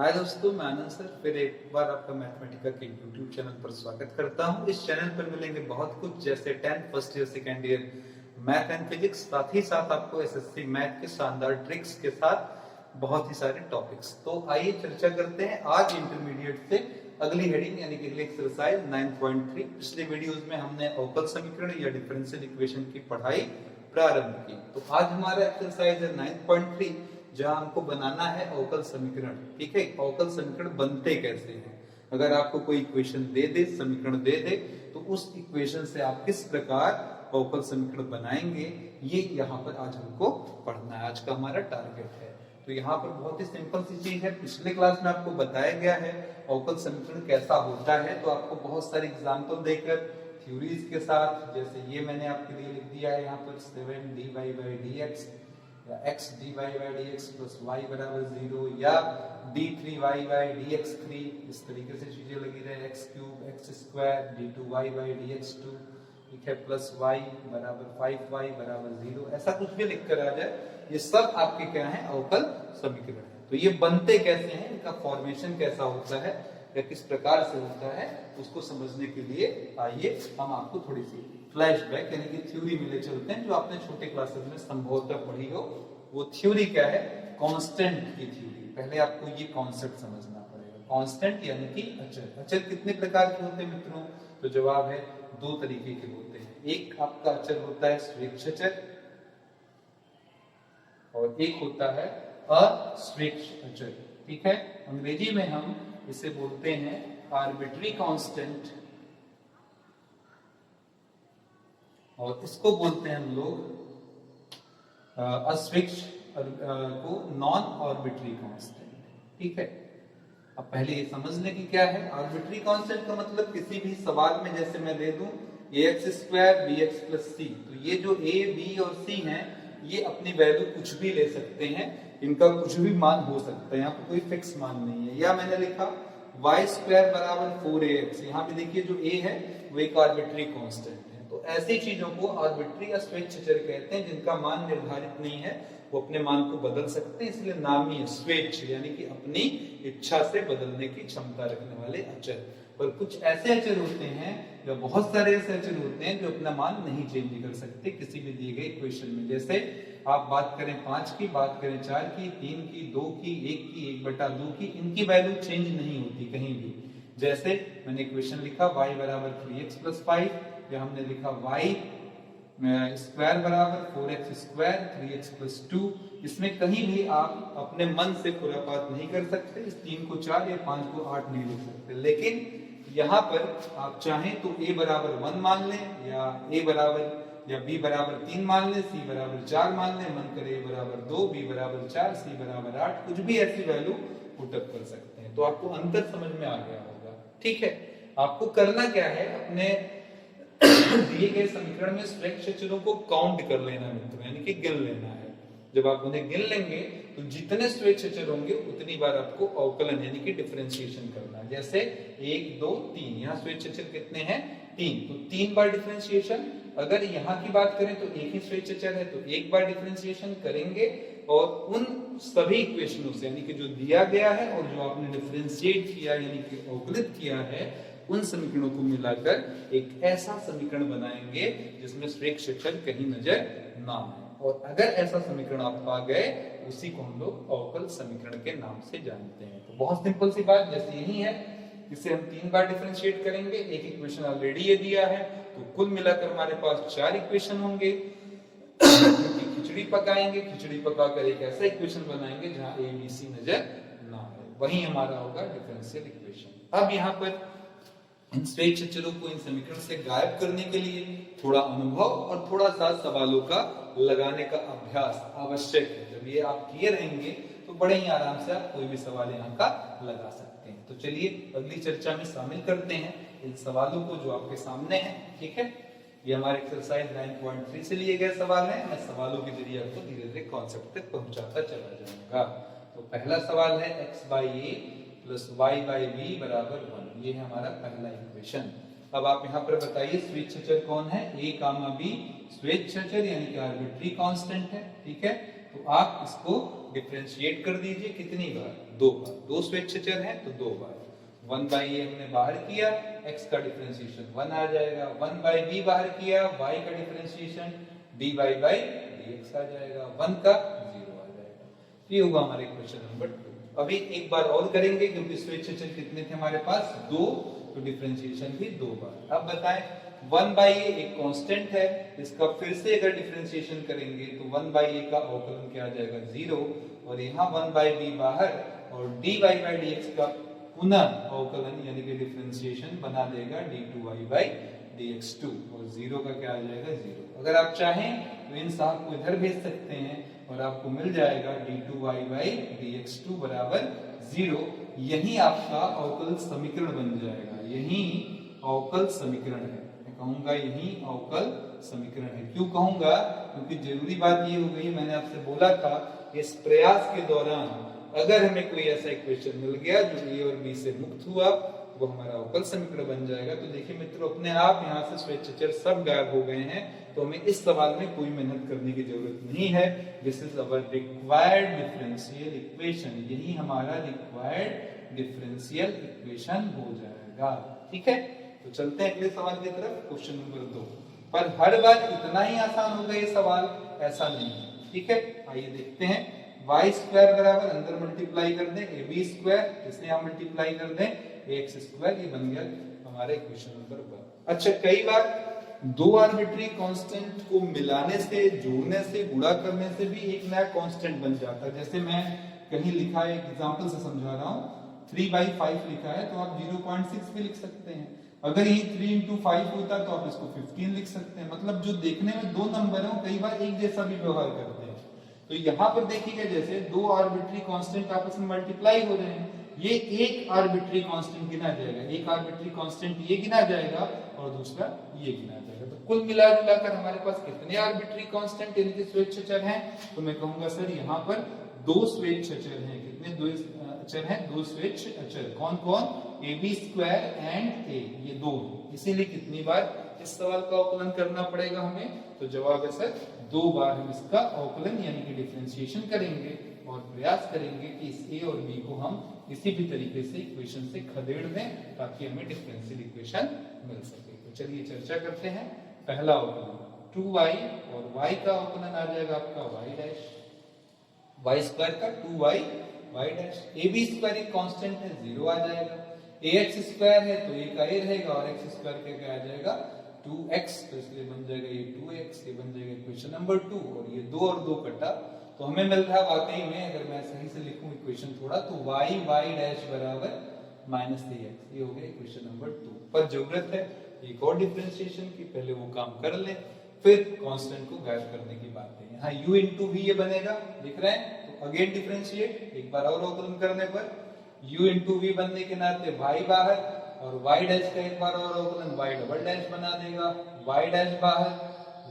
हाय दोस्तों, मैं आनंद सर फिर एक बार आपका मैथमेटिका के यूट्यूब चैनल पर स्वागत करता हूं। इस चैनल पर मिलेंगे बहुत कुछ, जैसे 10th first year second year math and physics, साथ ही साथ आपको एसएससी मैथ के शानदार ट्रिक्स के साथ बहुत ही सारे टॉपिक्स। तो आइए चर्चा करते हैं आज इंटरमीडिएट से अगली हेडिंग यानी कि अगली एक्सरसाइज 9.3। पिछले वीडियोस में हमने अवकल समीकरण या डिफरेंशियल इक्वेशन की पढ़ाई प्रारंभ की। तो आज हमारा एक्सरसाइज है 9.3, जहां हमको बनाना है अवकल समीकरण। ठीक है, अवकल समीकरण बनते कैसे हैं। अगर आपको कोई इक्वेशन दे दे, समीकरण दे दे, तो उस इक्वेशन से आप किस प्रकार अवकल समीकरण बनाएंगे, ये यहाँ पर आज हमको पढ़ना है। आज का हमारा टारगेट है। तो यहाँ पर बहुत ही सिंपल सी चीज है, पिछले क्लास में आपको बताया गया है अवकल समीकरण कैसा होता है। तो आपको बहुत सारे एग्जाम्पल देकर थ्योरीज के साथ, जैसे ये मैंने आपके लिए लिख दिया है यहाँ पर 7dy/dx या x dy/dx प्लस y बराबर 0 या d3y/dx3, इस तरीके से चीजें लगी रहे, x³ x² d2y/dx2, ठीक है, प्लस y बराबर 5y बराबर 0, ऐसा कुछ भी लिखकर आ जाए, ये सब आपके क्या है, अवकल समीकरण है। तो ये बनते कैसे हैं, इनका फॉर्मेशन कैसा होता है या किस प्रकार से होता है, उसको समझने के लिए आइए हम आपको थोड़ी सी फ्लैशबैक यानी कि थ्योरी में ले चलते हैं, जो आपने छोटे क्लासेस में संभवतः पढ़ी हो। वो थ्योरी क्या है, कांस्टेंट की थ्योरी। पहले आपको ये कॉन्सेप्ट समझना पड़ेगा। कांस्टेंट यानी कि अचर। अचर कितने प्रकार के होते हैं मित्रों? तो जवाब है दो तरीके के होते हैं। एक आपका अचर होता है स्वेच्छाचर और एक होता है अस्वेच्छ अचर। ठीक है, अंग्रेजी में हम इसे बोलते हैं आर्बिट्री कांस्टेंट और इसको बोलते हैं हम लोग अस्वेच्छ को नॉन आर्बिट्री कांस्टेंट। ठीक है, अब पहले ये समझ लें कि क्या है आर्बिट्री कांस्टेंट का मतलब। किसी भी सवाल में जैसे मैं दे दूं ax² bx + c, तो ये जो a b और c हैं, ये अपनी वैल्यू कुछ भी ले सकते हैं, इनका कुछ भी मान हो सकता है, यहाँ पर कोई फिक्स मान नहीं है। या मैंने लिखा y² बराबर 4ax, यहाँ पे देखिए जो a है वो एक आर्बिट्री कांस्टेंट है। तो ऐसी चीजों को आर्बिट्री अस्वेच्छ अचर कहते हैं, जिनका मान निर्धारित नहीं है, वो अपने मान को बदल सकते हैं, इसलिए नाम ही है स्वेच्छ, यानी कि अपनी इच्छा से बदलने की क्षमता रखने वाले अचर। पर कुछ ऐसे अचर होते हैं या बहुत सारे ऐसे अचर होते हैं जो अपना मान नहीं चेंज कर सकते किसी भी दिए गए इक्वेशन में। जैसे आप बात करें 5 की, बात करें 4 की, 3 की, 2 की, 1 की, 1/2 की, इनकी वैल्यू चेंज नहीं होती कहीं भी। जैसे मैंने इक्वेशन लिखा y बराबर 3x + 5, या हमने लिखा y स्क्वायर बराबर 4x² 3x + 2, इसमें कहीं भी आप अपने मन से खुरापात नहीं कर सकते। इस 3 को 4 या 5 को 8 नहीं लिख सकते। लेकिन यहाँ पर आप चाहें तो a बराबर 1 मान लें, या a बराबर या b बराबर 3 मान लें, c बराबर 4 मान लें, मन करे a बराबर 2, b बराबर 4, c बराबर 8, कुछ भी ऐसी वैल्यू पुटअप कर सकते हैं। तो आपको अंतर समझ में आ गया होगा। ठीक है, आपको करना क्या है, अपने दिए गए समीकरण में स्वेच्छ अचरों को काउंट कर लेना मित्रों, यानी कि गिन लेना है। जब आप उन्हें गिन लेंगे तो जितने स्वेच्छ अचर होंगे उतनी बार आपको अवकलन यानी कि डिफरेंशिएशन करना है। जैसे 1 2 3, यहाँ स्वेच्छ अचर कितने हैं, 3, तो 3 बार डिफरेंशिएशन। अगर यहाँ की बात करें तो एक ही स्वेच्छ अचर है, तो 1 बार डिफरेंशिएशन करेंगे और उन सभी इक्वेशनों से, यानी कि जो दिया गया है और जो आपने डिफरेंशिएट किया यानी कि अवकलित किया है, उन समीकरणों को मिलाकर एक ऐसा समीकरण बनाएंगे जिसमें स्वेच्छ अचर कहीं नजर ना आए। और अगर ऐसा समीकरण आप पा गए, उसी को हम लोग अवकल समीकरण के नाम से जानते हैं। तो बहुत सिंपल सी बात जैसे यही है, इसे हम 3 बार डिफरेंशिएट करेंगे। एक इक्वेशन ऑलरेडी ये दिया है, तो कुल मिलाकर हमारे पास 4 इक्वेशन होंगे। खिचड़ी पकाएंगे, खिचड़ी पकाकर एक ऐसा इक्वेशन बनाएंगे जहां a b c नजर ना आए, वही हमारा होगा डिफरेंशियल इक्वेशन। अब यहाँ पर इन स्वेच्छ अचरों को इन समीकरण से गायब करने के लिए थोड़ा अनुभव और थोड़ा सा सवालों का लगाने का अभ्यास आवश्यक है। जब ये आप किए रहेंगे तो बड़े ही आराम से आप कोई भी सवाल यहाँ का लगा सकते हैं। तो चलिए अगली चर्चा में शामिल करते हैं इन सवालों को जो आपके सामने है। ठीक है, ये हमारे एक्सरसाइज 9.3 से लिए गए सवाल है। मैं सवालों के जरिए आपको धीरे धीरे कॉन्सेप्ट तक पहुंचाता चला जाऊंगा। तो पहला सवाल है x/a + y/b = 1, ये है हमारा पहला इक्वेशन। अब आप यहाँ पर बताइए स्वेच्छ अचर कौन है, a, b स्वेच्छ अचर यानी कि आर्बिट्री कांस्टेंट है। ठीक है, तो आप इसको डिफरेंशिएट कर दीजिए कितनी बार, 2 बार। 2 स्वेच्छेचर हैं तो 2 बार। 1/a हमने बाहर किया, x का डिफरेंशिएशन 1 आ जाएगा। 1/b बाहर किया, y का डिफरेंशिएशन dy/dx आ जाएगा। 1 का 0 आ जाएगा। ये होगा हमारे क्वेश्चन नंबर 2। अभी एक बार और करेंगे क्योंकि स्वेच्छेचर कितने थे हमारे पास, 2, तो डिफरेंशिएशन भी 2 बार। अब बताएं 1/a एक कांस्टेंट है, इसका फिर से अगर डिफरेंशिएशन करेंगे तो 1/a का अवकलन क्या आ जाएगा, 0, और यहाँ 1/b बाहर और dy/dx का पुनः अवकलन यानी कि डिफरेंशिएशन बना देगा d2y/dx2, और 0 का क्या आ जाएगा, 0। अगर आप चाहें तो इन साहब को इधर भेज सकते हैं और आपको मिल जाएगा d2y/dx2 बराबर 0। यही आपका अवकल समीकरण बन जाएगा, यही अवकल समीकरण है। मैं कहूंगा यही अवकल समीकरण है। क्यों कहूंगा, क्योंकि जरूरी बात ये हो गई, मैंने आपसे बोला था इस प्रयास के दौरान अगर हमें कोई ऐसा इक्वेशन मिल गया जो a और b से मुक्त हुआ, वो हमारा अवकल समीकरण बन जाएगा। तो देखिए मित्रों, अपने आप यहाँ से स्वेच्छेचर सब गायब हो गए हैं, तो हमें इस सवाल में कोई मेहनत करने की जरूरत नहीं है। This is our required differential equation, यही हमारा रिक्वायर्ड डिफरेंशियल इक्वेशन हो जाएगा। ठीक है, तो चलते हैं अगले सवाल की तरफ, क्वेश्चन नंबर 2। पर हर बार इतना ही आसान होगा ये सवाल, ऐसा नहीं है। ठीक है, आइए देखते हैं। y स्क्वायर बराबर अंदर मल्टीप्लाई कर दें ab स्क्वायर, इसे हम मल्टीप्लाई कर दें ax स्क्वायर, ये बन गया हमारा इक्वेशन नंबर 1। अच्छा, कई बार दो आर्बिट्री कांस्टेंट को मिलाने से, जोड़ने से, गुणा करने से भी एक नया कांस्टेंट बन जाता है। जैसे मैं कहीं लिखा है, एक एग्जांपल से समझा रहा हूं, 3/5 लिखा है तो आप 0.6 भी लिख सकते हैं। अगर ये 3 into 5 होता तो आप इसको 15 लिख सकते हैं। मतलब जो देखने में दो नंबर है वो कई बार एक जैसा भी व्यवहार करते हैं। तो यहाँ पर देखिएगा, जैसे दो आर्बिट्री कांस्टेंट आपस में मल्टीप्लाई हो रहे हैं, ये एक आर्बिट्री कांस्टेंट गिना जाएगा, एक आर्बिट्री कांस्टेंट ये गिना जाएगा और दूसरा ये गिना जाएगा। तो कुल मिलाकर हमारे पास कितने आर्बिट्री कांस्टेंट यानी कि स्वेच्छेचर हैं, तो मैं कहूंगा सर यहाँ पर 2 स्वेच्छेचर हैं। कितने 2 अचर हैं, 2 स्वेच्छेचर। कौन कौन, ab स्क्वायर एंड a, ये 2। इसीलिए कितनी बार इस सवाल का अवकलन करना पड़ेगा हमें, तो जवाब है सर 2 बार हम इसका अवकलन यानी कि डिफरेंशिएशन करेंगे और प्रयास करेंगे कि इस a और b को हम किसी भी तरीके से इक्वेशन से खदेड़ दें ताकि हमें डिफरेंशियल इक्वेशन मिल सके। तो चलिए चर्चा करते हैं। पहला अवकलन 2y और y का अवकलन आ जाएगा आपका y डैश, y स्क्वायर का 2y y dash, ab square एक कांस्टेंट है 0 आ जाएगा, ax स्क्वायर है तो a का a रहेगा और x स्क्वायर का क्या आ जाएगा 2x, तो इसलिए बन जाएगा ये 2x, ये बन जाएगा इक्वेशन नंबर 2। और ये 2 और 2 कटा तो हमें मिल रहा है वाकई में, अगर मैं सही से लिखूं इक्वेशन थोड़ा, तो y डैश बराबर -3x, ये हो गया इक्वेशन नंबर 2। पर जरूरत है एक और डिफरेंशिएशन की, पहले वो काम कर लें फिर कांस्टेंट को गायब करने की बात है। यहाँ u इंटू v ये बनेगा, दिख रहा है, तो अगेन डिफरेंशिएट, एक बार और अवकलन करने पर u इंटू v बनने के नाते y बाहर और y डैश का एक बार और अवकलन y डबल डैश बना देगा, y डैश बाहर,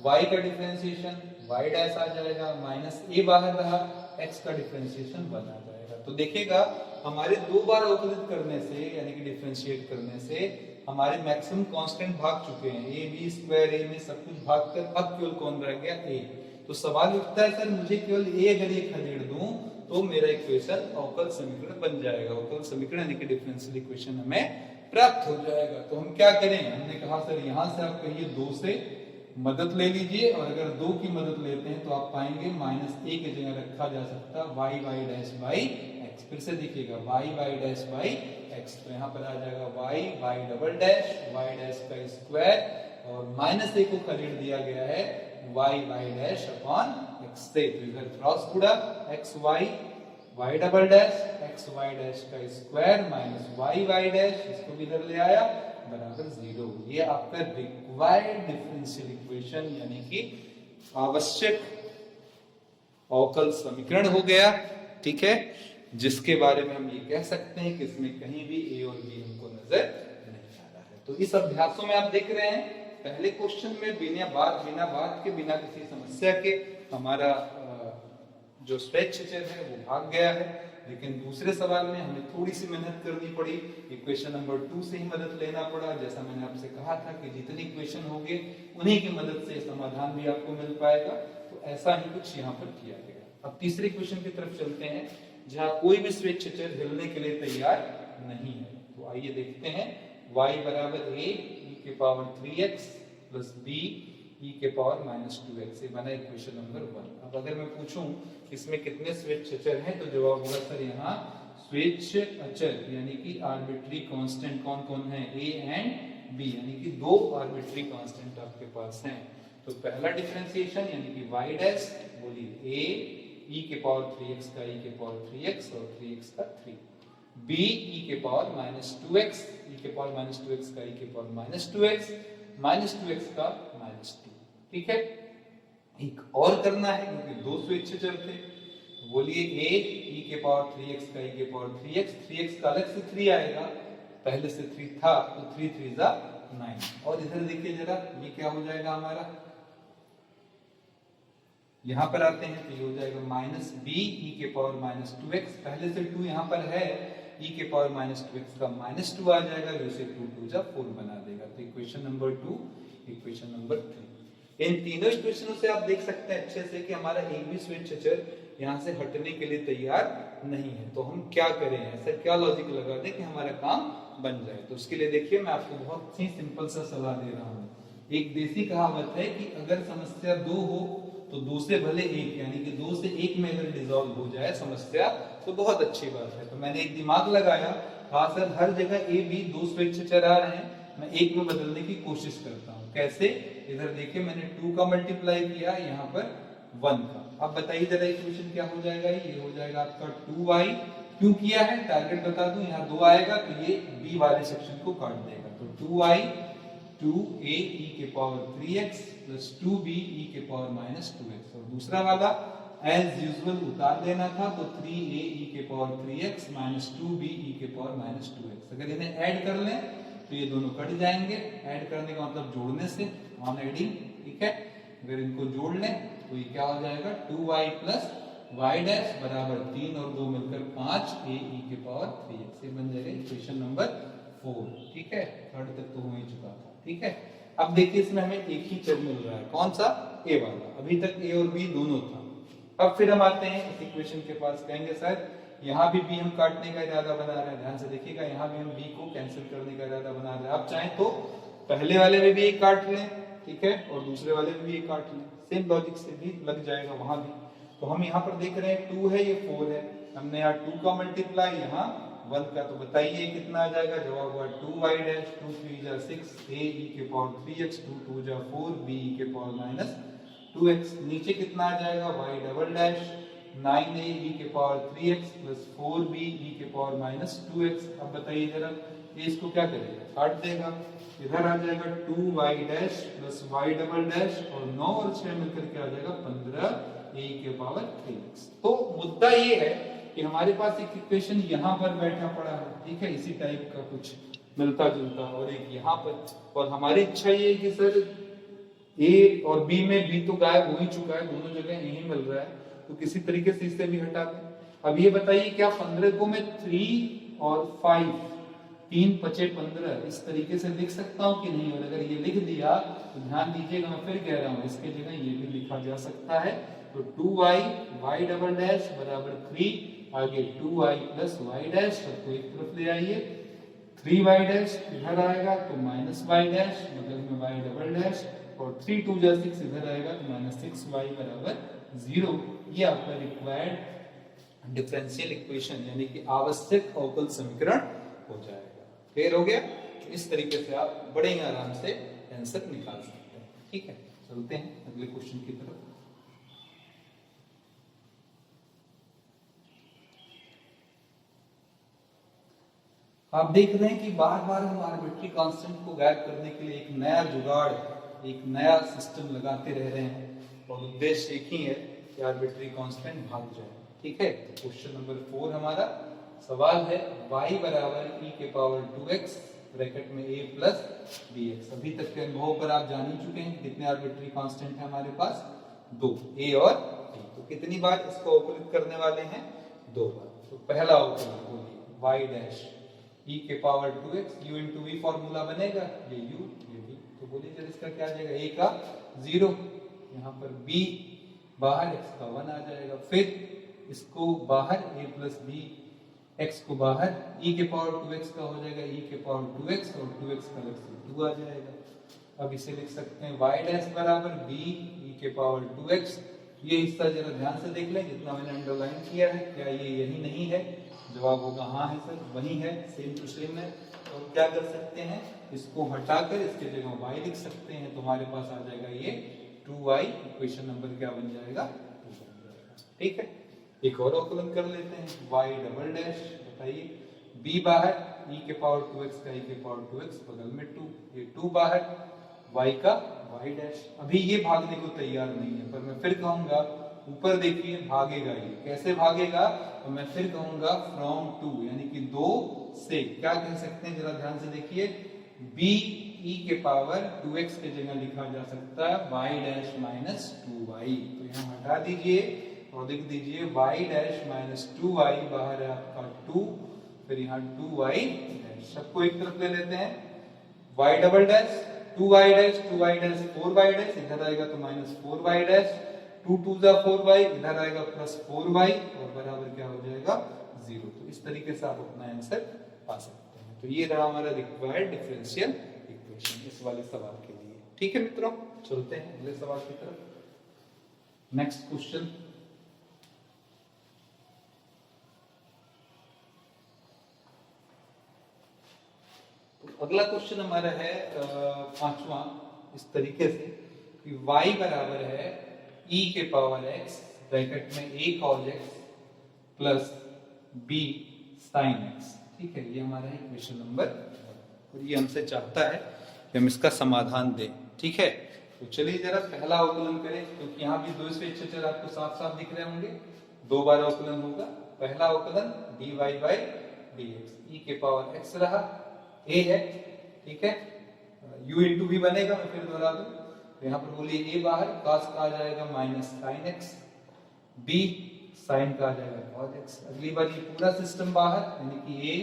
y का डिफरेंशिएशन y डैश आ जाएगा, माइनस a बाहर रहा, x का डिफरेंशिएशन बना जाएगा। तो देखिएगा हमारे 2 बार अवकलित करने से यानी कि डिफरेंशिएट करने से हमारे मैक्सिमम कांस्टेंट भाग चुके हैं, a b स्क्वायर a में सब कुछ भागकर अब केवल कौन रह गया, a। तो सवाल उठता है सर मुझे केवल a अगर ये खदेड़ दूं तो मेरा इक्वेशन अवकल समीकरण बन जाएगा, अवकल समीकरण यानी कि डिफरेंशियल इक्वेशन हमें प्राप्त हो जाएगा। तो हम क्या करें, हमने कहा सर यहाँ से आप कहिए 2 से मदद ले लीजिए, और अगर 2 की मदद लेते हैं तो आप पाएंगे -a की जगह रखा जा सकता y डैश बाई x। फिर से देखिएगा y डैश बाई x, तो यहाँ पर आ जाएगा y double dash y dash का स्क्वायर और -a को खदेड़ दिया गया है y डैश अपॉन x से, तो इधर क्रॉस गुणा y double dash x y dash का स्क्वायर माइनस y डैश, इसको भी इधर ले आया, बराबर 0। ये आपका रिक्वायर्ड डिफरेंशियल इक्वेशन यानी कि आवश्यक अवकल समीकरण हो गया। ठीक है, जिसके बारे में हम ये कह सकते हैं कि इसमें कहीं भी a और b हमको नजर नहीं आ रहा है। तो इस अभ्यासों में आप देख रहे हैं पहले क्वेश्चन में बिना बात के, बिना किसी समस्या के हमारा जो स्वेच्छेचर है वो भाग गया है, लेकिन दूसरे सवाल में हमें थोड़ी सी मेहनत करनी पड़ी, इक्वेशन नंबर 2 से ही मदद लेना पड़ा। जैसा मैंने आपसे कहा था कि जितने इक्वेशन होंगे उन्हीं की मदद से समाधान भी आपको मिल पाएगा, तो ऐसा ही कुछ यहाँ पर किया गया। अब तीसरे क्वेश्चन की तरफ चलते हैं जहां कोई भी स्वेच्छाचार हिलने के लिए तैयार नहीं है। तो आइए देखते हैं y बराबर a e के power 3x plus b e के पावर -2x, ये बना इक्वेशन नंबर 1। अब अगर मैं पूछूं इसमें कितने स्वेच्छाचार हैं, तो जवाब होगा सर यहाँ स्वेच्छाचार यानी कि आर्बिट्री कांस्टेंट कौन कौन है, a एंड b, यानी कि दो आर्बिट्री कांस्टेंट आपके पास हैं। तो पहला डिफरेंशिएशन यानी कि y डैश, बोलिए a e के पावर 3x का e के पावर 3x और 3x का 3, b e के पावर -2x e के पावर -2x का e के पावर -2x -2x का -2, ठीक है। एक और करना है क्योंकि दो स्वेच्छाचार थे, बोलिए a e के पावर 3x का e के पावर 3x का अलग से 3 आएगा, पहले से 3 था तो 3 3 जा 9। और इधर देखिए जरा, ये क्या हो जाएगा हमारा, यहां पर आते हैं तो ये हो जाएगा -b e के पावर -2x, पहले से 2 यहां पर है, e के पावर -2x का -2 आ जाएगा, जो इसे 2 2 जा 4 बना देगा। तो इक्वेशन नंबर 2, इक्वेशन नंबर 3। इन तीनों इक्वेशनों से आप देख सकते हैं अच्छे से कि हमारा एक भी स्वेच्छाचार यहाँ से हटने के लिए तैयार नहीं है। तो हम क्या करें, ऐसा क्या लॉजिक लगा दें कि हमारा काम बन जाए। तो उसके लिए देखिए मैं आपको बहुत ही सिंपल सा सलाह दे रहा हूँ। एक देसी कहावत है कि अगर समस्या 2 हो तो 2 से भले 1, यानी कि 2 से 1 में अगर डिसॉल्व हो जाए समस्या तो बहुत अच्छी बात है। तो मैंने एक दिमाग लगाया, हाँ सर हर जगह ए बी दो स्वेच्छाचार आ रहे हैं, मैं एक में बदलने की कोशिश करता हूँ। कैसे, इधर देखिए मैंने 2 का मल्टीप्लाई किया, यहाँ पर 1 का। अब बताइए जरा इक्वेशन क्या हो जाएगा, ये हो जाएगा आपका 2y, क्यों किया है टारगेट बता दूं, यहाँ 2 आएगा तो ये b वाले सेक्शन को काट देगा। तो 2y 2a e के power 3x plus 2b e के पावर -2x, और दूसरा वाला एज यूजुअल उतार देना था, तो 3a e के पावर 3x -2b e के पावर -2x। अगर इन्हें ऐड कर लें तो ये दोनों कट जाएंगे, ऐड करने का मतलब जोड़ने से, ऑन एडिंग, ठीक है। अगर इनको जोड़ लें तो ये क्या हो जाएगा, 2y प्लस y डैश बराबर 3 और 2 मिलकर 5 a e के पावर 3x, ये बन जाएगा इक्वेशन नंबर 4, ठीक है। थर्ड तक तो हो ही चुका था, ठीक है। अब देखिए इसमें हमें एक ही चर मिल रहा है, कौन सा, a वाला। अभी तक a और b दोनों था। अब फिर हम आते हैं इस इक्वेशन के पास, कहेंगे सर यहाँ भी b हम काटने का इरादा बना रहे हैं, ध्यान से देखिएगा, यहाँ भी हम b को कैंसिल करने का इरादा बना रहे हैं। आप चाहें तो पहले वाले में भी एक काट लें, ठीक है, और दूसरे वाले में भी एक काट लें, सेम लॉजिक से भी लग जाएगा वहां भी। तो हम यहाँ पर देख रहे हैं 2 है, ये 4 है, हमने यहाँ 2 का मल्टीप्लाई, यहाँ 1 का, तो बताइए कितना आ जाएगा, जवाब हुआ 2y डैश 2 3 जा 6 a e के पावर 3x 2 2 जा 4 b e के पावर -2x। नीचे कितना आ जाएगा, y double dash 9a e के power 3x plus 4b e के पावर -2x। अब बताइए जरा, ये इसको क्या करेगा, काट देगा, इधर आ जाएगा 2y dash plus y double dash और 9 और 6 मिलकर के आ जाएगा 15 a के पावर 3x। तो मुद्दा ये है कि हमारे पास एक इक्वेशन यहाँ पर बैठा पड़ा है, ठीक है, इसी टाइप का कुछ मिलता जुलता, और एक यहाँ पर, और हमारी इच्छा ये है कि सर a और b में b तो गायब हो ही चुका है, दोनों जगह यही मिल रहा है, तो किसी तरीके से इसे भी हटा दें। अब ये बताइए क्या 15 को मैं 3 और 5 3 5 15 इस तरीके से लिख सकता हूँ कि नहीं, और अगर ये लिख दिया तो ध्यान दीजिएगा मैं फिर कह रहा हूँ, इसके जगह ये भी लिखा जा सकता है। तो 2y y डबल डैश बराबर 3, आगे 2y प्लस y डैश, सबको एक तरफ ले आइए, 3y डैश इधर आएगा तो -y डैश मतलब में y डबल डैश, और 3 2 जा 6 इधर आएगा तो -6y बराबर 0। ये आपका रिक्वायर्ड डिफरेंशियल इक्वेशन यानी कि आवश्यक अवकल समीकरण हो जाएगा। क्लियर हो गया। इस तरीके से आप बड़े ही आराम से आंसर निकाल सकते हैं, ठीक है। चलते हैं अगले क्वेश्चन की तरफ। आप देख रहे हैं कि बार बार हम आर्बिट्री कांस्टेंट को गायब करने के लिए एक नया जुगाड़, एक नया सिस्टम लगाते रह रहे हैं, और उद्देश्य एक ही है कि आर्बिट्री कांस्टेंट भाग जाए, ठीक है। क्वेश्चन नंबर 4 हमारा सवाल है y बराबर e के पावर 2x ब्रैकेट में a प्लस bx। अभी तक के अनुभव पर आप जान ही चुके हैं कितने आर्बिट्री कांस्टेंट है हमारे पास, 2, a और b। तो कितनी बार इसको अवकलित करने वाले हैं, 2 बार। तो पहला अवकलन बोलिए y डैश e के power 2x, u into v formula बनेगा, ये u ये v, तो बोलिए जरा इसका क्या आ जाएगा, a का 0, यहाँ पर b बाहर x का 1 आ जाएगा। फिर इसको बाहर a प्लस बी, x को बाहर e के पावर 2x का हो जाएगा, e के पावर 2x और 2x का अलग से 2 आ जाएगा। अब इसे लिख सकते हैं y डैश बराबर b e के पावर 2x। ये हिस्सा जरा ध्यान से देख लें, जितना मैंने अंडरलाइन किया है, क्या ये यही नहीं है? जवाब होगा हाँ है सर, वही है, सेम टू सेम है। तो क्या कर सकते हैं, इसको हटाकर इसके जगह y लिख सकते हैं, तो हमारे पास आ जाएगा ये 2y। इक्वेशन नंबर क्या बन जाएगा? 2 बन जाएगा। ठीक है, एक और अवकलन कर लेते हैं, y डबल डैश, बताइए, b बाहर e के पावर 2x का e के पावर 2x, बगल में 2, ये 2 बाहर, y का y डैश। अभी ये भागने को तैयार नहीं है, पर मैं फिर कहूंगा, ऊपर देखिए भागेगा, ये कैसे भागेगा? तो मैं फिर कहूंगा फ्रॉम 2, यानी कि 2 से। क्या कह सकते हैं, जरा ध्यान से देखिए, b e के पावर 2x के जगह लिखा जा सकता है y डैश माइनस 2y। तो यहाँ हटा दीजिए और लिख दीजिए y डैश माइनस 2y, बाहर है आपका 2, फिर यहाँ 2y डैश। सबको एक तरफ ले लेते हैं, y double dash 2y dash 4y dash, इधर आएगा तो माइनस 4y डैश, 2 2 जा 4y, इधर आएगा प्लस 4y और बराबर क्या हो जाएगा? 0। तो इस तरीके से आप अपना आंसर पा सकते हैं। तो ये रहा हमारा रिक्वायर्ड डिफरेंशियल इक्वेशन इस वाले सवाल के लिए। ठीक है मित्रों, चलते हैं अगले सवाल की तरफ। नेक्स्ट क्वेश्चन, अगला क्वेश्चन हमारा है पांचवा, इस तरीके से कि y बराबर है e के पावर x ब्रैकेट में a cos x plus b sin x। ठीक है, ये हमारा इक्वेशन नंबर, और ये हमसे चाहता है कि हम इसका समाधान दें। ठीक है, तो चलिए जरा पहला अवकलन करें, क्योंकि यहाँ भी दो स्वेच्छा चर आपको साफ साफ दिख रहे होंगे, 2 बार अवकलन होगा। पहला अवकलन dy बाई dx, e के पावर x रहा, a है, ठीक है, u इंटू भी बनेगा, मैं फिर दोहरा दूं। तो यहाँ पर बोलिए a बाहर, cos का आ जाएगा minus sin x, b sin का आ जाएगा cos x। अगली बार ये पूरा सिस्टम बाहर, यानी कि a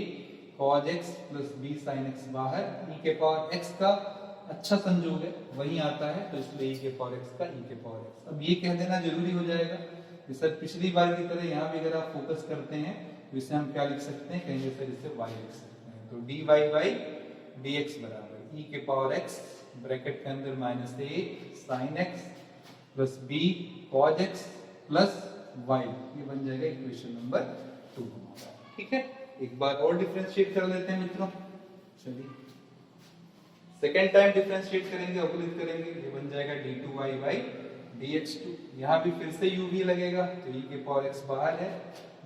cos x plus b sin x बाहर, e के पावर x का अच्छा संयोग है, वही आता है, तो इसलिए e के पावर x का e के पावर x। अब ये कह देना जरूरी हो जाएगा कि सर पिछली बार की तरह यहाँ भी अगर आप फोकस करते हैं तो इसे हम क्या लिख सकते हैं, कहेंगे सर इसे y लिख सकते हैं। तो dy बाई dx बराबर e के पावर x ब्रैकेट के अंदर minus a sin x plus b cos x plus y, ये बन जाएगा इक्वेशन नंबर 2 हमारा। ठीक है, एक बार और डिफरेंशिएट कर लेते हैं मित्रों। चलिए सेकेंड टाइम डिफरेंशिएट करेंगे, अवकलित करेंगे, ये बन जाएगा d2y बाई dx2। यहाँ भी फिर से u भी लगेगा, तो e के पावर x बाहर है,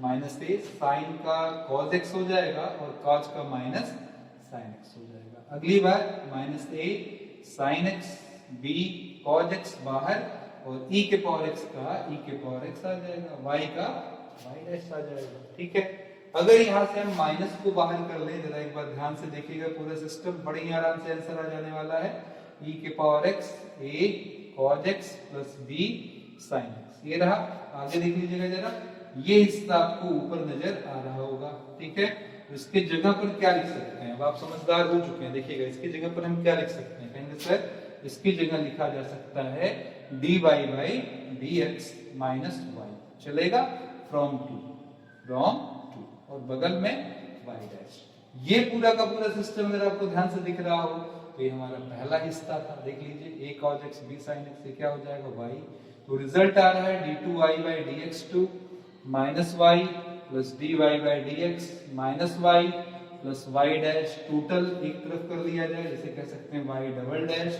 माइनस a sin का cos x हो जाएगा और cos का माइनस sin x हो जाएगा। अगली बार minus a sin x b cos x बाहर और e के पावर x का e के पावर x आ जाएगा, y का y डैश आ जाएगा। ठीक है, अगर यहाँ से हम माइनस को बाहर कर लें, जरा एक बार ध्यान से देखिएगा, पूरा सिस्टम बड़े ही आराम से आंसर आ जाने वाला है, e के power x a cos x plus b sin x। ये रहा, आगे देख लीजिएगा जरा, ये हिस्सा आपको ऊपर नजर आ रहा होगा। ठीक है, इसके जगह पर क्या लिख सकते हैं, अब आप समझदार हो चुके हैं, देखिएगा इसकी जगह पर हम क्या लिख सकते हैं, कहेंगे सर इसकी जगह लिखा जा सकता है dy by dx minus y, चलेगा, फ्रॉम 2 और बगल में y डैश। ये पूरा का पूरा सिस्टम अगर आपको ध्यान से दिख रहा हो तो ये हमारा पहला हिस्सा था, देख लीजिए a cos x b sin x, ये क्या हो जाएगा y। तो रिजल्ट आ रहा है d2y by dx2 minus y plus dy by dx minus y plus y dash, total एक तरफ कर लिया जाए, जैसे कह सकते हैं y डबल डैश,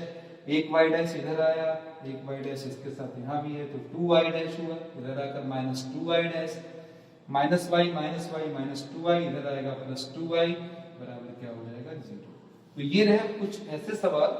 एक y डैश इधर आया, एक y डैश इसके साथ यहाँ भी है, तो 2y डैश हुआ, इधर आकर minus 2y dash, minus y minus 2y, इधर आएगा प्लस 2y, बराबर क्या हो जाएगा 0। तो ये रहे कुछ ऐसे सवाल,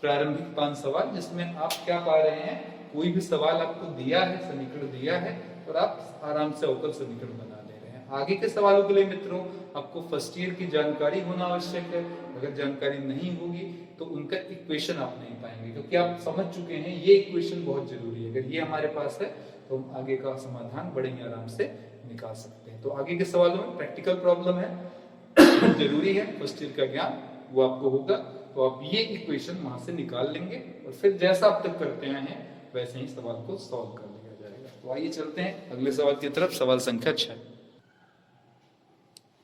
प्रारंभिक 5 सवाल, जिसमें आप क्या पा रहे हैं, कोई भी सवाल आपको दिया है, समीकरण दिया है, और आप आराम से अवकल समीकरण बना ले रहे हैं। आगे के सवालों के लिए मित्रों आपको फर्स्ट ईयर की जानकारी होना आवश्यक है, अगर जानकारी नहीं होगी तो उनका इक्वेशन आप नहीं पाएंगे, क्योंकि आप समझ चुके हैं ये इक्वेशन बहुत जरूरी है। अगर ये हमारे पास है तो हम आगे का समाधान बड़े ही आराम से निकाल सकते हैं। तो आगे के सवालों में प्रैक्टिकल प्रॉब्लम है, जरूरी है, फर्स्ट ईयर का ज्ञान वो आपको होगा, तो आप ये इक्वेशन वहां से निकाल लेंगे और फिर जैसा आप तक करते आए हैं वैसे ही सवाल को सॉल्व कर लिया जाएगा। तो आइए चलते हैं अगले सवाल की तरफ, सवाल संख्या 6।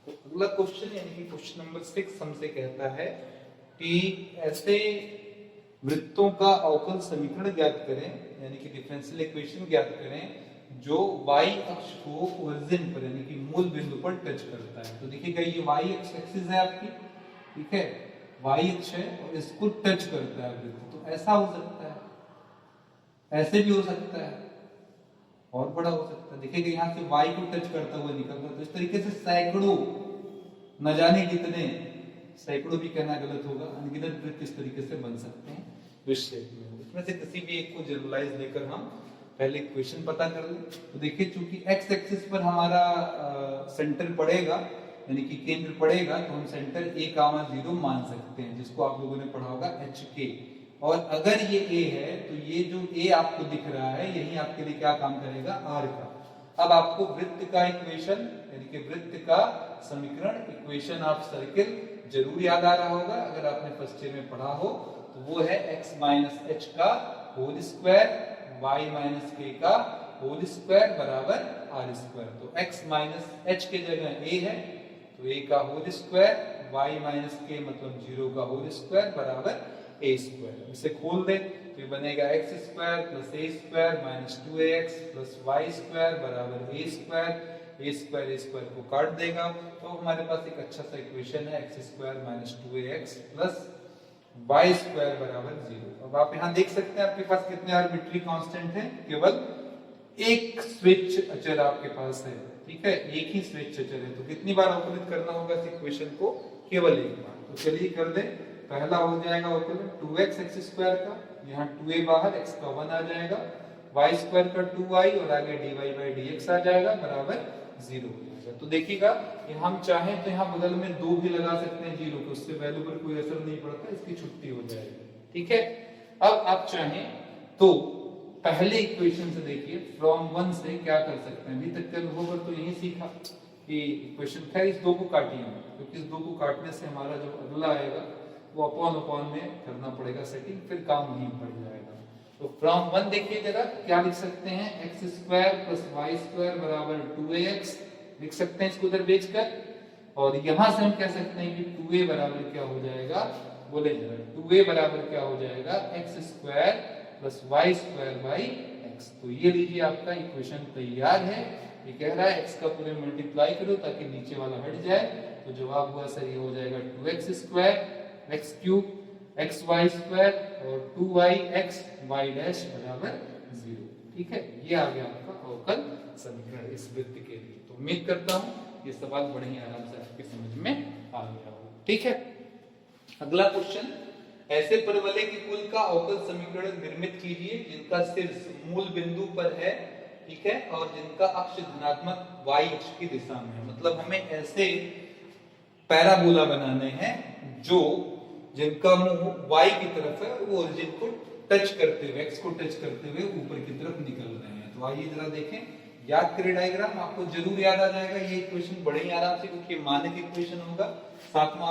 तो अगला क्वेश्चन यानी कि क्वेश्चन नंबर 6 हमसे कहता है कि ऐसे वृत्तों का अवकल समीकरण ज्ञात करें, यानी कि डिफरेंशियल इक्वेशन ज्ञात करें जो y अक्ष को ओरिजिन पर यानी कि मूल बिंदु पर टच करता है। तो देखिएगा ये y एक्सिस है आपकी, ठीक है, y अक्ष है और इसको टच करता है वृत्त। तो ऐसा हो सकता है, ऐसे भी हो सकता है, और बड़ा हो सकता है। देखिएगा यहाँ से y को टच करता हुआ निकल रहा है। तो इस तरीके से सैकड़ों, न जाने कितने, सैकड़ों भी कहना गलत होगा, अनगिनत वृत्त इस तरीके से बन सकते हैं इस शेप में। उसमें से किसी भी एक को जनरलाइज लेकर हम पहले इक्वेशन पता कर लें। तो देखिए चूंकि x एक्सिस पर हमारा सेंटर पड़ेगा यानी कि केंद्र पड़ेगा, तो हम सेंटर a, 0 मान सकते हैं, जिसको आप लोगों ने पढ़ा होगा HK। और अगर ये a है तो ये जो a आपको दिख रहा है यही आपके लिए क्या काम करेगा, r का। अब आपको वृत्त का इक्वेशन यानी कि वृत्त का समीकरण, इक्वेशन ऑफ सर्किल जरूर याद आ रहा होगा अगर आपने फर्स्ट ईयर में पढ़ा हो। तो वो है x - h का होल स्क्वायर y - k का होल स्क्वायर बराबर r स्क्वायर। तो x - h के जगह a है तो a का होल स्क्वायर, y - k मतलब 0 का होल स्क्वायर बराबर a स्क्वायर। इसे खोल दे तो ये बनेगा x square plus a square minus 2ax plus y square बराबर a स्क्वायर को काट देगा तो हमारे पास एक अच्छा सा इक्वेशन है x square minus 2ax plus y square बराबर 0। अब आप यहाँ देख सकते हैं आपके पास कितने आर्बिट्री कांस्टेंट हैं, केवल एक स्विच अचर आपके पास है, ठीक है, एक ही स्विच अचर है। तो कितनी बार अवकलित करना होगा इस इक्वेशन को, केवल एक बार। तो चलिए कर दे, पहला हो जाएगा अवकलन 2x x स्क्वायर का, यहाँ 2a बाहर, x का 1 आ जाएगा, y स्क्वायर का 2y और आगे dy/dx आ जाएगा बराबर 0 हो जाएगा। तो देखिएगा हम चाहें तो यहाँ बगल में 2 भी लगा सकते हैं 0 को, उससे वैल्यू पर कोई असर नहीं पड़ता, इसकी छुट्टी हो जाएगी, ठीक है। अब आप चाहें तो पहले इक्वेशन से देखिए फ्रॉम 1 से क्या कर सकते हैं। अभी तक के अनुभव पर तो यही सीखा कि इक्वेशन, खैर इस 2 को काटिए, क्योंकि इस 2 को काटने से हमारा जो अगला आएगा वो अपॉन में करना पड़ेगा सेटिंग, फिर काम नहीं पड़ जाएगा। तो फ्रॉम 1 देखिए जरा क्या लिख सकते हैं, x square plus y square बराबर 2ax लिख सकते हैं इसको उधर बेच कर। और यहां से हम कह सकते हैं कि 2a बराबर क्या हो जाएगा, बोले जरा 2a बराबर क्या हो जाएगा, x square plus y square by x। तो ये लीजिए आपका इक्वेशन तैयार है। ये कह रहा है x का पूरे मल्टीप्लाई करो ताकि नीचे वाला हट जाए, तो जवाब हुआ सर ये हो जाएगा 2x square x cube xy square और 2yx y डैश बराबर 0, ठीक है। ये आ गया आपका अवकल समीकरण इस वृत्त के लिए। तो उम्मीद करता हूं ये सवाल बड़े ही आराम से आपके समझ में आ गया हो, ठीक है। अगला क्वेश्चन, ऐसे परवलय के कुल का अवकल समीकरण निर्मित कीजिए जिनका शीर्ष मूल बिंदु पर है, ठीक है, और जिनका अक्ष धनात्मक y अक्ष की दिशा में है। मतलब हमें ऐसे पैराबोला बनाने हैं जो जिनका मुंह y की तरफ है, वो ओरिजिन को टच करते हुए, x को टच करते हुए ऊपर की तरफ निकल रहे हैं। तो आइए जरा देखें, याद करें डायग्राम, आपको जरूर याद आ जाएगा ये इक्वेशन बड़े ही आराम से, क्योंकि मानक इक्वेशन होगा। साथ में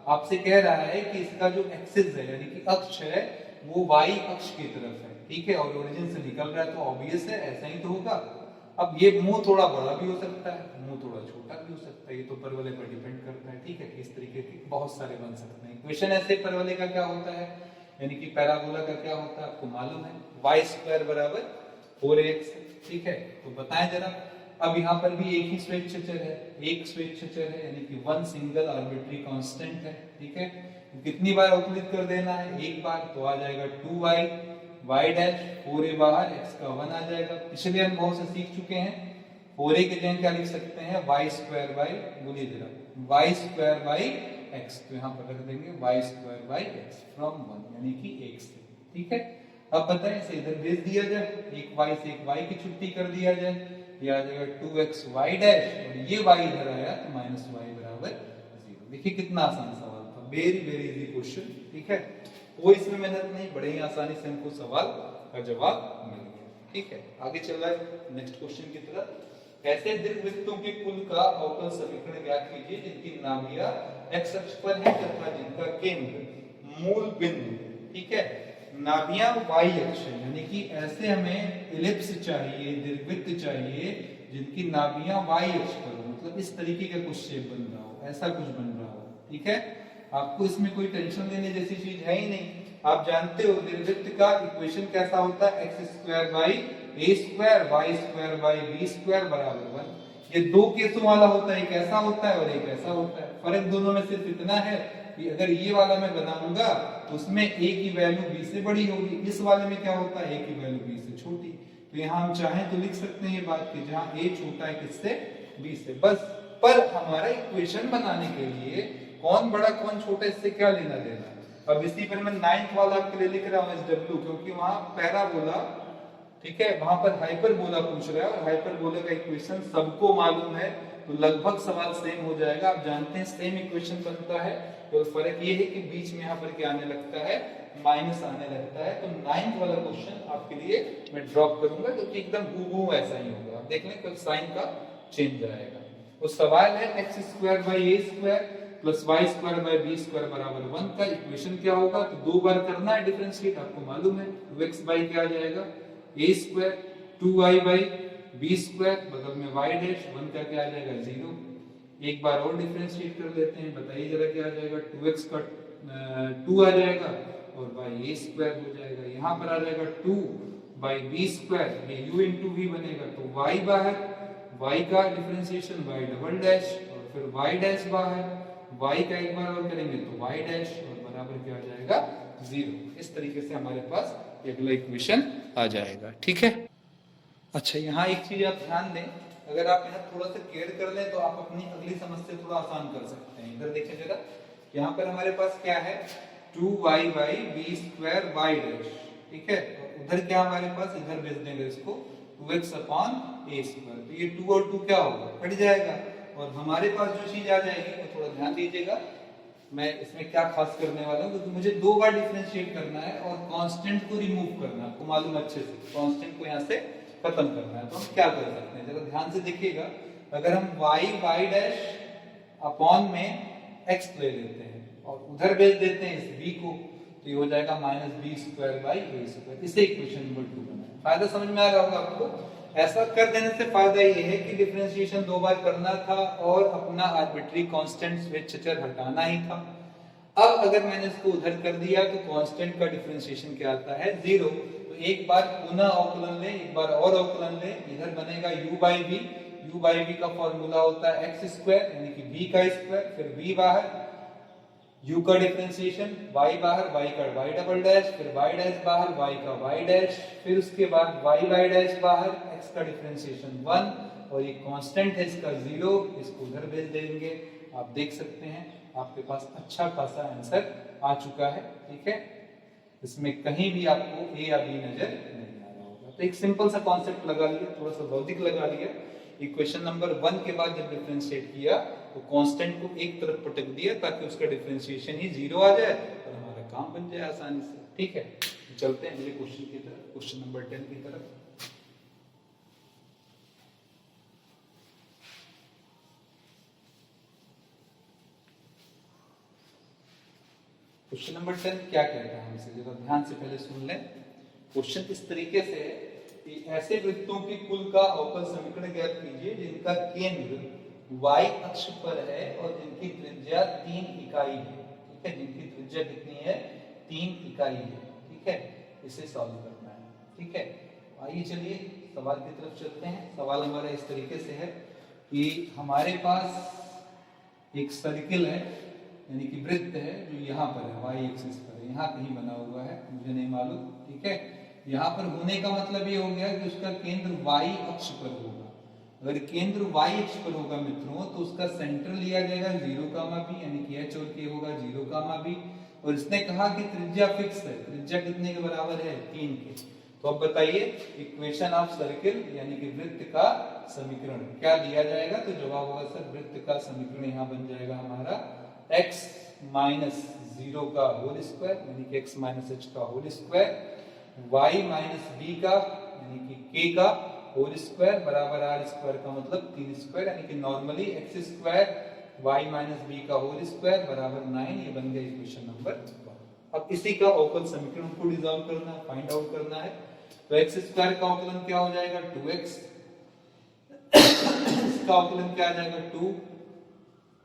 आपसे कह रहा है कि इसका जो एक्सिस है यानी कि अक्ष है वो y अक्ष की तरफ है, ठीक है, और ओरिजिन से निकल रहा है, तो ऑब्वियस है ऐसा ही तो होगा। अब ये मुंह थोड़ा बड़ा भी हो सकता है, मुंह थोड़ा छोटा भी हो सकता है, ये तो परवलय पर डिपेंड करता है, ठीक है। इस तरीके के बहुत सारे बन सकते हैं इक्वेशन। ऐसे परवलय का क्या होता है यानी कि पैराबोला का क्या होता है आपको मालूम है, y स्क्वायर बराबर 4ax, ठीक है। तो बताएं जरा, अब यहाँ पर भी एक ही स्वेच्छाचर है, एक स्वेच्छाचर है यानी कि 1 सिंगल आर्बिट्री कांस्टेंट है, ठीक है। तो कितनी बार अवकलित कर देना है, एक बार, तो आ जाएगा 2y y डैश 4a बाहर, x का 1 आ जाएगा। पिछले अनुभव से सीख चुके हैं, 4a के जगह क्या लिख सकते हैं, y स्क्वायर बाई, बोलिए जरा, y स्क्वायर बाई x। तो यहाँ पर रख देंगे y square by x from 1 यानी कि 1 से, ठीक है। अब बताएं इसे इधर भेज दिया जाए, एक y से एक y की छुट्टी कर दिया जाए, ये आ जाएगा 2xy डैश और ये y इधर आया तो माइनस y बराबर 0। देखिए कितना आसान सवाल था, वेरी वेरी इजी क्वेश्चन, ठीक है। कोई इसमें मेहनत नहीं, बड़े ही आसानी से हमको सवाल का जवाब मिल गया, ठीक है। आगे चल रहा है नेक्स्ट क्वेश्चन की तरफ। ऐसे दीर्घवृत्तों के कुल का अवकल समीकरण ज्ञात कीजिए जिनकी नाभियां x अक्ष पर है तथा जिनका केंद्र मूल बिंदु, ठीक है, नाभियां वाई अक्ष है, यानी कि ऐसे हमें इलिप्स चाहिए, दीर्घवृत्त चाहिए जिनकी नाभियां वाई अक्ष पर हो, मतलब इस तरीके का कुछ शेप बन रहा हो, ऐसा कुछ बन रहा हो। ठीक है, आपको इसमें कोई टेंशन लेने जैसी चीज है ही नहीं। आप जानते हो दीर्घवृत्त का इक्वेशन कैसा होता है, x square by a square y square by B square बराबर 1। ये दो केसों वाला होता है, एक ऐसा होता है और एक ऐसा होता है। फर्क दोनों में सिर्फ इतना है कि अगर ये वाला मैं बनाऊंगा तो उसमें a की वैल्यू b से बड़ी होगी, इस वाले में क्या होता है a की वैल्यू b से छोटी। तो यहाँ हम चाहें तो लिख सकते हैं ये बात कि जहाँ a छोटा है किससे, b से, बस। पर हमारा इक्वेशन बनाने के लिए कौन बड़ा कौन छोटा इससे क्या लेना देना। अब इसी पर मैं 9th वाला आपके लिए लिख रहा हूँ SW, क्योंकि वहां पैराबोला, ठीक है, वहां पर हाइपरबोला पूछ रहा है और हाइपरबोला का इक्वेशन सबको मालूम है, तो लगभग सवाल सेम हो जाएगा। आप जानते हैं सेम इक्वेशन बनता है, तो फर्क ये है कि बीच में यहाँ पर क्या आने लगता है, माइनस आने लगता है। तो 9th वाला क्वेश्चन आपके लिए मैं ड्रॉप करूंगा, क्योंकि एकदम हूबहू ऐसा ही होगा। आप देख लें, साइन का चेंज आएगा। वो सवाल है x square by a square plus y square by B square बराबर 1 का इक्वेशन क्या होगा। तो दो बार करना है डिफरेंशिएट, आपको मालूम है 2x बाई क्या आ जाएगा A square, 2y by B square, बगल में y डैश, 1 का क्या आ जाएगा 0। एक बार और डिफरेंशिएट कर लेते हैं, बताइए जरा क्या आ जाएगा, 2x का 2 आ जाएगा और बाई ए स्क्वायर हो जाएगा। यहाँ पर आ जाएगा 2 बाई बी स्क्वायर, ये u इंटू वी बनेगा, तो y बाहर, y का डिफरेंशिएशन y डबल डैश और फिर y डैश बाहर, y का एक बार और करेंगे तो y डैश और बराबर क्या आ जाएगा 0। इस तरीके से हमारे पास अगला इक्वेशन आ जाएगा। ठीक है, अच्छा यहाँ एक चीज आप ध्यान दें, अगर आप यहाँ थोड़ा सा केयर कर लें तो आप अपनी अगली समस्या थोड़ा आसान कर सकते हैं। इधर देखें जरा, यहाँ पर हमारे पास क्या है 2y by B square y dash, ठीक है, और उधर क्या हमारे पास, इधर भेज देंगे इसको 2x अपॉन ए स्क्वायर, तो ये 2 और 2 क्या होगा, कट जाएगा। और हमारे पास जो चीज आ जाएगी वो थोड़ा ध्यान दीजिएगा, मैं इसमें क्या खास करने वाला हूँ, क्योंकि मुझे दो बार डिफरेंशिएट करना है और कांस्टेंट को रिमूव करना है, आपको मालूम अच्छे से, कांस्टेंट को यहाँ से खत्म करना है। तो हम क्या कर सकते हैं, जरा ध्यान से देखिएगा, अगर हम y डैश अपॉन में x ले लेते हैं और उधर भेज देते हैं इस b को, तो ये हो जाएगा minus b square by a square. इसे इक्वेशन नंबर 2 बनाए। फायदा समझ में आ रहा होगा आपको। ऐसा कर देने से फायदा ये है कि डिफरेंशिएशन दो बार करना था और अपना आर्बिट्री कांस्टेंट स्वेच्छ चर हटाना ही था। अब अगर मैंने इसको उधर कर दिया तो कांस्टेंट का डिफरेंशिएशन क्या आता है 0। तो एक बार पुनः अवकलन ले, एक बार और अवकलन ले, इधर बनेगा u by v। u by v का फॉर्मूला होता है एक्स स्क्वायर यानी कि v का स्क्वायर, फिर v बाहर, u का डिफरेंशिएशन, y बाहर, y का y डबल डैश, फिर y डैश बाहर, y का y डैश, फिर उसके बाद y डैश बाहर, x का डिफरेंशिएशन 1 और ये कांस्टेंट है इसका 0, इसको उधर भेज देंगे। आप देख सकते हैं आपके पास अच्छा खासा आंसर आ चुका है। ठीक है, इसमें कहीं भी आपको a या b नजर नहीं आ रहा होगा। तो एक सिंपल सा कॉन्सेप्ट लगा लिया, थोड़ा सा लॉजिक लगा लिया। इक्वेशन नंबर 1 के बाद जब डिफरेंशिएट किया तो कांस्टेंट को एक तरफ पटक दिया ताकि उसका डिफरेंशिएशन ही 0 आ जाए और हमारा काम बन जाए आसानी से। ठीक है, चलते हैं अगले क्वेश्चन की तरफ, क्वेश्चन नंबर 10 की तरफ। क्वेश्चन नंबर 10 क्या कहता है हमसे, जरा ध्यान से पहले सुन लें। क्वेश्चन इस तरीके से है कि ऐसे वृत्तों की कुल का अवकल समीकरण ज्ञात कीजिए जिनका केंद्र y अक्ष पर है और जिनकी त्रिज्या 3 इकाई है। ठीक है, जिनकी त्रिज्या कितनी है 3 इकाई है। ठीक है, इसे सॉल्व करना है। ठीक है, आइए चलिए सवाल की तरफ चलते हैं। सवाल हमारा इस तरीके से है कि हमारे पास एक सर्किल है यानी कि वृत्त है जो यहाँ पर है, y एक्सिस पर, यहाँ कहीं बना हुआ है, मुझे नहीं मालूम। ठीक है, यहाँ पर होने का मतलब ये हो गया कि उसका केंद्र y अक्ष पर होगा। अगर केंद्र y अक्ष पर होगा मित्रों तो उसका सेंटर लिया जाएगा 0, यानी कि h और k होगा 0, और इसने कहा कि त्रिज्या फिक्स है। त्रिज्या कितने के बराबर है 3 के। तो अब बताइए इक्वेशन ऑफ सर्किल यानी कि वृत्त का समीकरण क्या दिया जाएगा। तो जवाब होगा सर वृत्त का समीकरण यहाँ बन जाएगा हमारा x माइनस 0 का होल स्क्वायर यानी कि x माइनस h का होल स्क्वायर, y माइनस b का यानी कि k का होल स्क्वायर बराबर r स्क्वायर का मतलब 3 स्क्वायर यानी कि नॉर्मली x स्क्वायर y माइनस b का होल स्क्वायर बराबर 9। ये बन गया इक्वेशन नंबर 1। अब इसी का अवकल समीकरण को डिसॉल्व करना है, फाइंड आउट करना है। तो एक्स स्क्वायर का अवकलन क्या हो जाएगा 2x, इसका अवकलन क्या आ जाएगा 2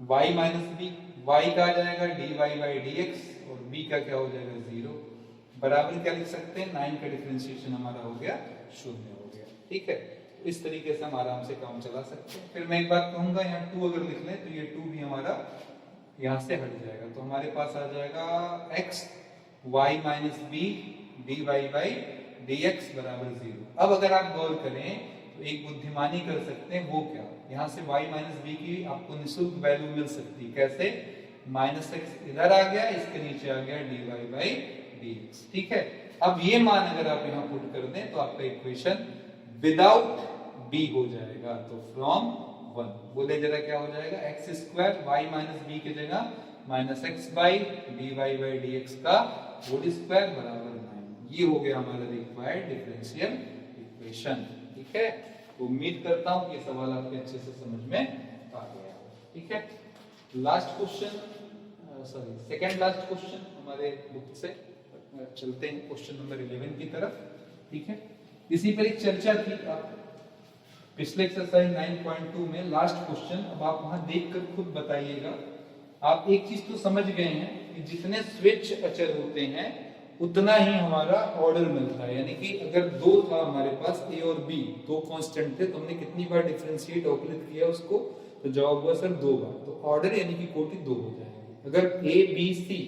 y माइनस बी, y का आ जाएगा dy बाई dx और b का क्या हो जाएगा 0, बराबर क्या लिख सकते हैं 9 का डिफरेंशिएशन हमारा हो गया 0 हो गया। ठीक है, इस तरीके से हम आराम से काम चला सकते हैं। फिर मैं एक बात कहूंगा, यहाँ 2 अगर लिख लें तो ये 2 भी हमारा यहाँ से हट जाएगा, तो हमारे पास आ जाएगा x y minus b dy by dx बराबर 0। अब अगर आप गौर करें तो एक बुद्धिमानी कर सकते हैं, वो क्या, यहाँ से y माइनस बी की आपको निःशुल्क वैल्यू मिल सकती है। कैसे, माइनस एक्स इधर आ गया, इसके नीचे आ गया dy बाई dx। ठीक है, अब ये मान अगर आप यहाँ पुट कर दें तो आपका इक्वेशन विदाउट b हो जाएगा। तो फ्रॉम 1 बोले जरा क्या हो जाएगा, x square y minus b की जगह minus x by d y by d x का होल स्क्वायर बराबर 9। ये हो गया हमारा रिक्वायर्ड डिफरेंशियल इक्वेशन। ठीक है, तो उम्मीद करता हूं कि ये सवाल आपके अच्छे से समझ में आ गया। ठीक है, last question, sorry second last question हमारे बुक से चलते हैं क्वेश्चन नंबर 11 की तरफ। ठीक है, इसी पर एक चर्चा थी आप पिछले एक्सरसाइज 9.2 में लास्ट क्वेश्चन। अब आप वहां देखकर खुद बताइएगा। आप एक चीज तो समझ गए हैं कि जितने स्विच अचर होते हैं उतना ही हमारा ऑर्डर मिलता है, यानी कि अगर दो था हमारे पास ए और बी, दो कांस्टेंट थे, तो हमने कितनी बार डिफरेंशिएट अवकलित किया उसको, तो जवाब हुआ सर 2 बार। तो ऑर्डर यानी कि कोटि 2 हो जाएगी। अगर ए बी सी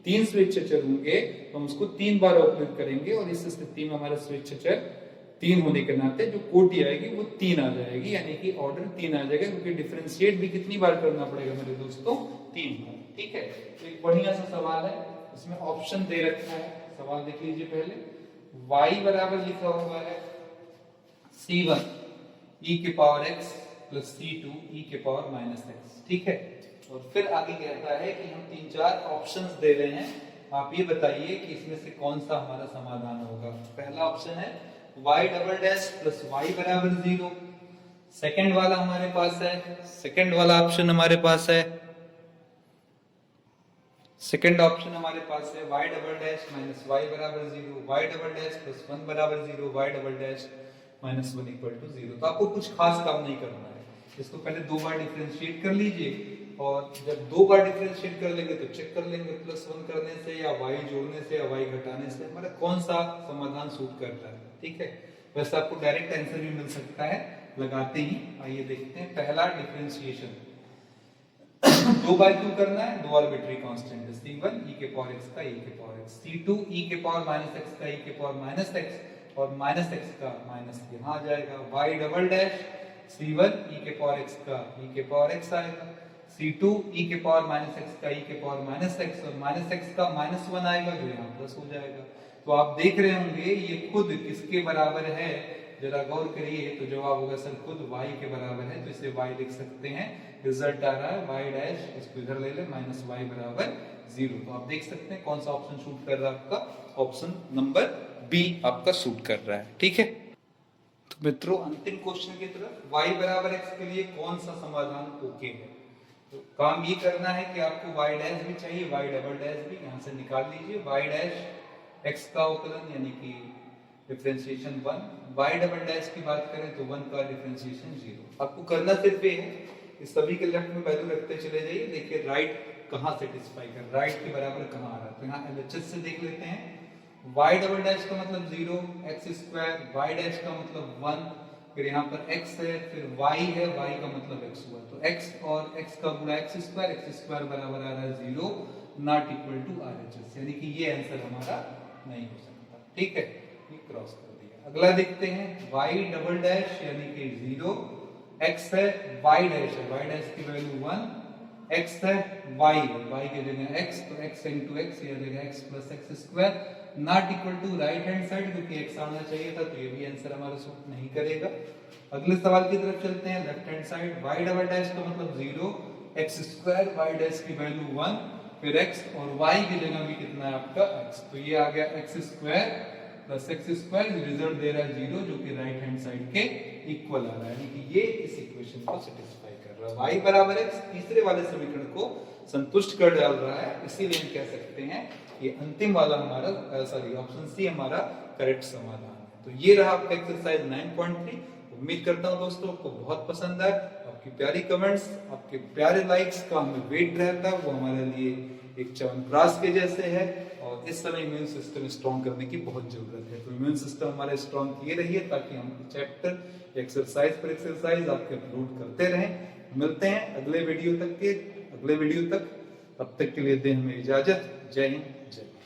3 स्विच अचर होंगे तो हम उसको 3 बार अवकलित करेंगे और इस स्थिति में हमारा स्विच अचर 3 होने के नाते जो कोटि आएगी वो 3 आ जाएगी, यानी कि ऑर्डर 3 आ जाएगा, क्योंकि डिफरेंशिएट भी कितनी बार करना पड़ेगा मेरे दोस्तों, 3 बार। ठीक है, तो एक बढ़िया सा सवाल है, इसमें ऑप्शन दे रखा है। सवाल देख लीजिए पहले, y बराबर लिखा हुआ है c1 e के power x plus c2 e के पावर माइनस x। ठीक है, और फिर आगे कहता है कि हम 3-4 ऑप्शंस दे रहे हैं, आप ये बताइए कि इसमें से कौन सा हमारा समाधान होगा। पहला ऑप्शन है y double dash plus y बराबर 0। सेकंड वाला हमारे पास है, सेकंड वाला ऑप्शन हमारे पास है, सेकंड ऑप्शन हमारे पास है y double dash minus y बराबर 0, y डबल डैश प्लस 1 बराबर 0, y double dash minus 1 equal to 0। तो आपको कुछ खास काम नहीं करना है, इसको पहले 2 बार डिफरेंशिएट कर लीजिए, और जब 2 बार डिफरेंशिएट कर लेंगे तो चेक कर लेंगे प्लस 1 करने से या y जोड़ने से या y घटाने से हमारा कौन सा समाधान सूट करता है। ठीक है, वैसे आपको डायरेक्ट आंसर भी मिल सकता है लगाते ही। आइए देखते हैं पहला डिफरेंशिएशन। 2 बार क्यों करना है, 2 आर्बिट्री कांस्टेंट है, c1 e के पावर x का e के पावर x, c2 e के पावर माइनस x का e के पावर माइनस x और माइनस x का माइनस यहाँ आ जाएगा, y double dash c1 e के पावर x का e के पावर x आएगा, c2 e के पावर माइनस x का e के पावर माइनस x और माइनस x का माइनस 1 आएगा जो यहाँ प्लस हो जाएगा। तो आप देख रहे होंगे ये खुद किसके बराबर है, जरा गौर करिए, तो जवाब होगा सर खुद y के बराबर है, तो इसे y लिख सकते हैं। रिजल्ट आ रहा है y डैश, इसको इधर ले ले, माइनस y बराबर 0। तो आप देख सकते हैं कौन सा ऑप्शन शूट कर रहा है आपका, ऑप्शन नंबर बी आपका शूट कर रहा है। ठीक है, तो मित्रों अंतिम क्वेश्चन की तरफ, y बराबर x के लिए कौन सा समाधान ओके है। तो काम ये करना है कि आपको y डैश भी चाहिए, y डबल डैश भी यहाँ से निकाल लीजिए, y डैश x का अवकलन यानी कि डिफरेंशिएशन 1, y डबल डैश की बात करें तो 1 का डिफरेंशिएशन 0। आपको करना सिर्फ ये है, इस सभी के लेफ्ट में वैल्यू रखते चले जाइए, देखिए राइट कहाँ सेटिस्फाई कर, राइट के बराबर कहाँ आ रहा है। तो यहाँ LHS से देख लेते हैं, y डबल डैश का मतलब 0, x स्क्वायर, y डैश का मतलब 1, फिर यहाँ पर x है, फिर y है, y का मतलब x हुआ, तो x और x का गुणा x स्क्वायर बराबर आ रहा है 0, नॉट इक्वल टू RHS, यानी कि ये आंसर हमारा नहीं हो सकता। ठीक है, ये क्रॉस कर दिया। अगला देखते हैं, y डबल डैश यानी कि 0, x है, y डैश है, y डैश की वैल्यू 1, x है, y है, y की जगह x, तो x into x ये आ जाएगा x plus x square, not equal to right hand side, क्योंकि x आना चाहिए था, तो ये भी आंसर हमारा सूट नहीं करेगा। अगले सवाल की तरफ चलते हैं, left hand side, y double dash का मतलब 0, x स्क्वायर, y डैश की वैल्यू 1, फिर x और y की जगह भी कितना है आपका x, तो ये आ गया x square plus x square, result दे रहा है 0 जो कि राइट हैंड साइड के इक्वल आ रहा है, यानी कि ये इस इक्वेशन को सेटिस्फाई कर रहा है। y बराबर x तीसरे वाले समीकरण को संतुष्ट कर डाल रहा है, इसीलिए हम कह सकते हैं ये अंतिम वाला हमारा सॉरी ऑप्शन सी हमारा करेक्ट समाधान है। तो ये रहा आपका एक्सरसाइज 9.3। उम्मीद करता हूं दोस्तों आपको बहुत पसंद आए। आपकी प्यारी कमेंट्स, आपके प्यारे लाइक्स का हमें वेट रहता है, वो हमारे लिए एक च्यवनप्राश के जैसे है। और इस समय इम्यून सिस्टम स्ट्रॉन्ग करने की बहुत जरूरत है, तो इम्यून सिस्टम हमारे स्ट्रॉन्ग किए रहिए ताकि हम चैप्टर एक्सरसाइज पर एक्सरसाइज आपके अपलोड करते रहें। मिलते हैं अगले वीडियो तक, तब तक के लिए दें हमें इजाजत। जय हिंद, जय भारत।